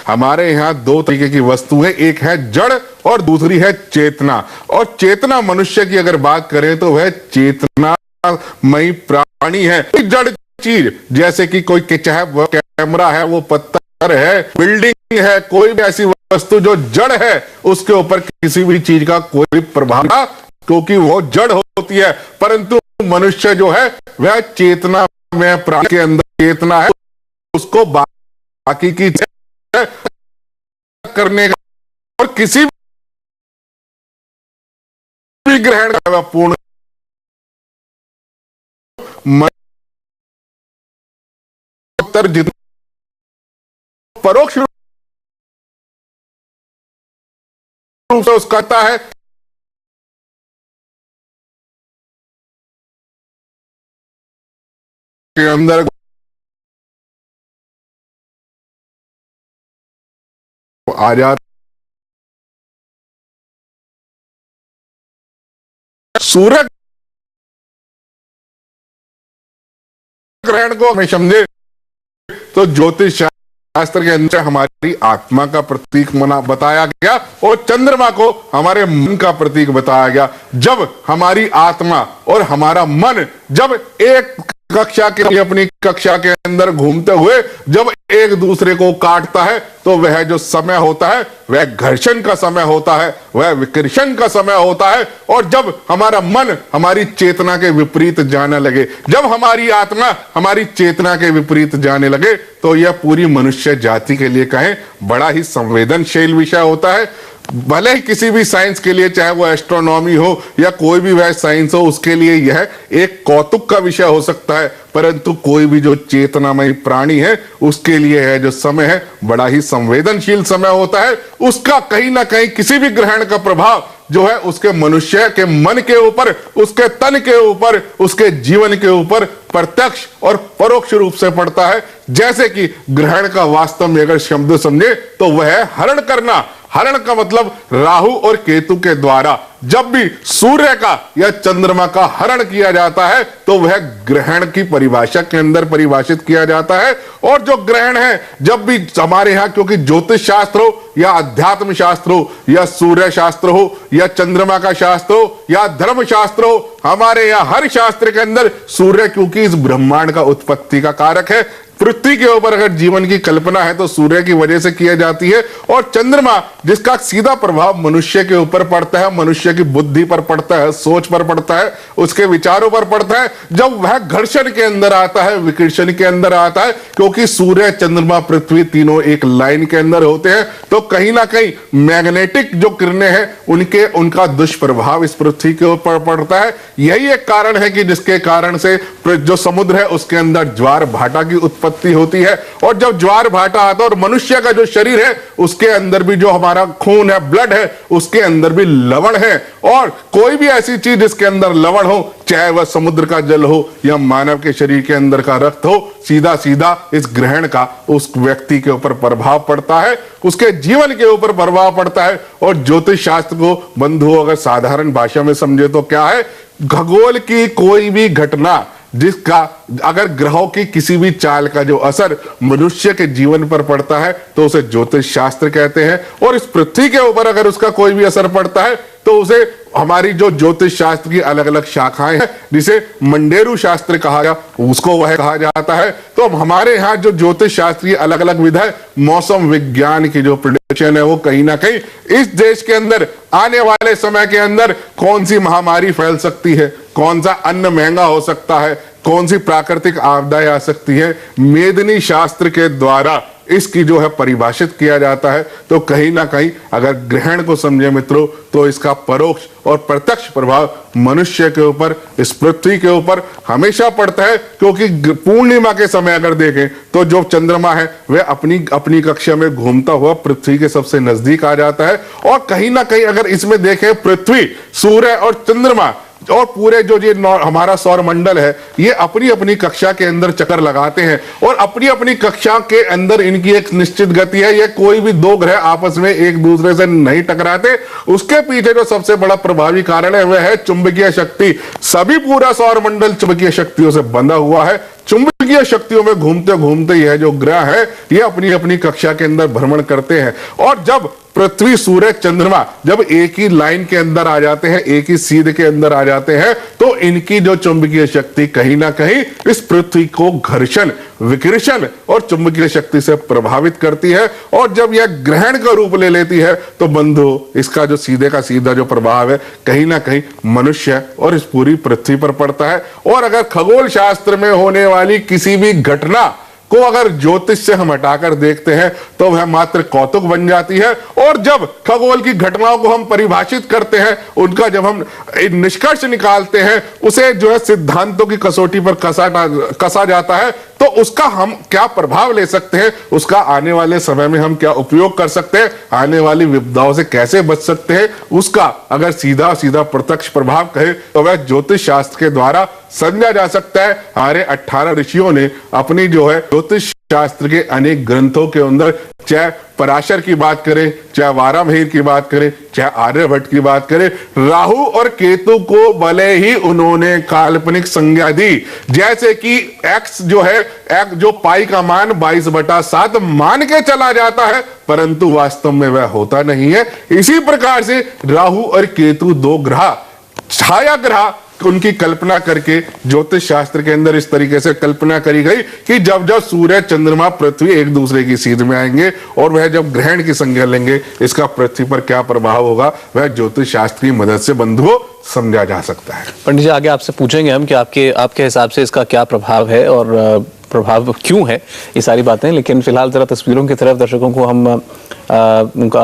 हमारे यहाँ दो तरीके की वस्तु है, एक है जड़ और दूसरी है चेतना। और चेतना मनुष्य की अगर बात करें तो वह चेतनामयी प्राणी है। जड़ चीज जैसे कि कोई चाहे वो कैमरा है, वो पत्थर है, बिल्डिंग है, कोई भी ऐसी वस्तु जो जड़ है उसके ऊपर किसी भी चीज का कोई प्रभाव नहीं, क्योंकि वो जड़ होती है। परंतु मनुष्य जो है वह चेतना में प्राणी के अंदर चेतना है, उसको बाकी की करने का और किसी भी ग्रहण का पूर्ण जितना परोक्ष रूप से उसका कहता है के अंदर आ जाता। सूर्य ग्रहण को हमें समझे तो ज्योतिष शास्त्र के अंदर हमारी आत्मा का प्रतीक बताया गया और चंद्रमा को हमारे मन का प्रतीक बताया गया। जब हमारी आत्मा और हमारा मन जब एक कक्षा के अपनी कक्षा के अंदर घूमते हुए जब एक दूसरे को काटता है तो वह जो समय होता है वह घर्षण का समय होता है, वह विकर्षण का समय होता है। और जब हमारा मन हमारी चेतना के विपरीत जाने लगे, जब हमारी आत्मा हमारी चेतना के विपरीत जाने लगे, तो यह पूरी मनुष्य जाति के लिए कहें बड़ा ही संवेदनशील विषय होता है। भले ही किसी भी साइंस के लिए, चाहे वो एस्ट्रोनॉमी हो या कोई भी वह साइंस हो, उसके लिए यह एक कौतुक का विषय हो सकता है, परंतु कोई भी जो चेतनामय प्राणी है उसके लिए है जो समय है बड़ा ही संवेदनशील समय होता है। उसका कहीं ना कहीं किसी भी ग्रहण का प्रभाव जो है उसके मनुष्य के मन के ऊपर, उसके तन के ऊपर, उसके जीवन के ऊपर प्रत्यक्ष और परोक्ष रूप से पड़ता है। जैसे कि ग्रहण का वास्तव में अगर शब्द समझे तो वह है हरण करना। हरण का मतलब राहु और केतु के द्वारा जब भी सूर्य का या चंद्रमा का हरण किया जाता है तो वह ग्रहण की परिभाषा के अंदर परिभाषित किया जाता है। और जो ग्रहण है जब भी हमारे यहाँ, क्योंकि ज्योतिष शास्त्र हो या अध्यात्म शास्त्र हो या सूर्य शास्त्र हो या चंद्रमा का शास्त्र हो या धर्म शास्त्र हो, हमारे यहाँ हर शास्त्र के अंदर सूर्य क्योंकि इस ब्रह्मांड का उत्पत्ति का कारक है, पृथ्वी के ऊपर अगर जीवन की कल्पना है तो सूर्य की वजह से किया जाती है। और चंद्रमा जिसका सीधा प्रभाव मनुष्य के ऊपर पड़ता है, मनुष्य की बुद्धि पर पड़ता है, सोच पर पड़ता है, उसके विचारों पर पड़ता है, जब वह घर्षण के अंदर आता है, विकर्षण के अंदर आता है, क्योंकि सूर्य चंद्रमा पृथ्वी तीनों एक लाइन के अंदर होते हैं, तो कहीं ना कहीं मैग्नेटिक जो किरणें हैं उनका दुष्प्रभाव इस पृथ्वी के ऊपर पड़ता है। यही एक कारण है कि जिसके कारण से जो समुद्र है उसके अंदर ज्वार भाटा की उत्पत्ति होती है। और जब ज्वार भाटा आता है और मनुष्य का जो शरीर है उसके अंदर भी जो हमारा खून है, ब्लड है, उसके अंदर भी लवण है। और कोई भी ऐसी चीज जिसके अंदर लवण हो, चाहे वह समुद्र का जल हो या मानव के शरीर के अंदर का रक्त हो, सीधा सीधा इस ग्रहण का उस व्यक्ति के ऊपर प्रभाव पड़ता है, उसके जीवन के ऊपर प्रभाव पड़ता है। और ज्योतिष शास्त्र को बंधु अगर साधारण भाषा में समझे तो क्या है, खगोल की कोई भी घटना जिसका अगर ग्रहों की किसी भी चाल का जो असर मनुष्य के जीवन पर पड़ता है तो उसे ज्योतिष शास्त्र कहते हैं। और इस पृथ्वी के ऊपर अगर उसका कोई भी असर पड़ता है तो उसे हमारी जो ज्योतिष शास्त्र की अलग अलग शाखाएं हैं, जिसे मंडेरू शास्त्र कहा गया, उसको वह कहा जाता है। तो हमारे यहाँ जो ज्योतिष शास्त्र की अलग अलग विधा है, मौसम विज्ञान की जो प्रेडिक्शन है वो कहीं ना कहीं इस देश के अंदर आने वाले समय के अंदर कौन सी महामारी फैल सकती है, कौन सा अन्न महंगा हो सकता है, कौन सी प्राकृतिक आपदाएं आ सकती है, मेदिनी शास्त्र के द्वारा इसकी जो है परिभाषित किया जाता है। तो कहीं ना कहीं अगर ग्रहण को समझे मित्रों तो इसका परोक्ष और प्रत्यक्ष प्रभाव मनुष्य के ऊपर, इस पृथ्वी के ऊपर हमेशा पड़ता है। क्योंकि पूर्णिमा के समय अगर देखें तो जो चंद्रमा है वह अपनी कक्षा में घूमता हुआ पृथ्वी के सबसे नजदीक आ जाता है। और कहीं ना कहीं अगर इसमें देखें, पृथ्वी, सूर्य और चंद्रमा और पूरे जो ये हमारा सौर मंडल है, ये अपनी अपनी कक्षा के अंदर चक्कर लगाते हैं और अपनी अपनी कक्षा के अंदर इनकी एक निश्चित गति है। ये कोई भी दो ग्रह आपस में एक दूसरे से नहीं टकराते। उसके पीछे जो सबसे बड़ा प्रभावी कारण है वह है चुंबकीय शक्ति। सभी पूरा सौर मंडल चुंबकीय शक्तियों से बंधा हुआ है। चुंबकीय चुंबकीय शक्तियों में घूमते घूमते यह जो ग्रह है ये अपनी अपनी कक्षा के अंदर भ्रमण करते हैं। और जब पृथ्वी, सूर्य, चंद्रमा जब एक ही लाइन के अंदर आ जाते हैं, एक ही सीध के अंदर आ जाते हैं, तो इनकी जो चुंबकीय शक्ति कहीं ना कहीं इस पृथ्वी को घर्षण, विकर्षण और चुंबकीय शक्ति से प्रभावित करती है। और जब यह ग्रहण का रूप ले लेती है तो बंधु, इसका जो सीधे का सीधा जो प्रभाव है कहीं ना कहीं मनुष्य और इस पूरी पृथ्वी पर पड़ता है। और अगर खगोल शास्त्र में होने वाली किसी भी घटना को अगर ज्योतिष से हम हटाकर देखते हैं तो वह मात्र कौतुक बन जाती है। और जब खगोल की घटनाओं को हम परिभाषित करते हैं, उनका जब हम निष्कर्ष निकालते हैं, उसे जो है सिद्धांतों की कसौटी पर कसा जाता है, तो उसका हम क्या प्रभाव ले सकते हैं, उसका आने वाले समय में हम क्या उपयोग कर सकते हैं, आने वाली विपदाओं से कैसे बच सकते हैं, उसका अगर सीधा सीधा प्रत्यक्ष प्रभाव कहे तो वह ज्योतिष शास्त्र के द्वारा समझा जा सकता है। हमारे 18 ऋषियों ने अपनी जो है ज्योतिष शास्त्र के अनेक ग्रंथों के अंदर, चाहे पराशर की बात करें, चाहे वारामहीर की बात करें, चाहे आर्यभट्ट की बात करें, राहु और केतु को भले ही उन्होंने काल्पनिक संज्ञा दी, जैसे कि x जो है, x जो पाई का मान 22/7 मान के चला जाता है, परंतु वास्तव में वह होता नहीं है। इसी प्रकार से राहु और केतु दो ग्रह, छाया ग्रह, उनकी कल्पना करके ज्योतिष शास्त्र के अंदर इस तरीके से कल्पना करी गई कि जब जब सूर्य, चंद्रमा, पृथ्वी एक दूसरे की सीध में आएंगे और वह जब ग्रहण की संज्ञा लेंगे, इसका पृथ्वी पर क्या प्रभाव होगा, वह ज्योतिष शास्त्र की मदद से बंधुओं समझा जा सकता है। पंडित जी, आगे आपसे पूछेंगे हम कि आपके हिसाब से इसका क्या प्रभाव है और प्रभाव क्यों है, ये सारी बातें। लेकिन फिलहाल जरा तस्वीरों की तरफ दर्शकों को हम उनका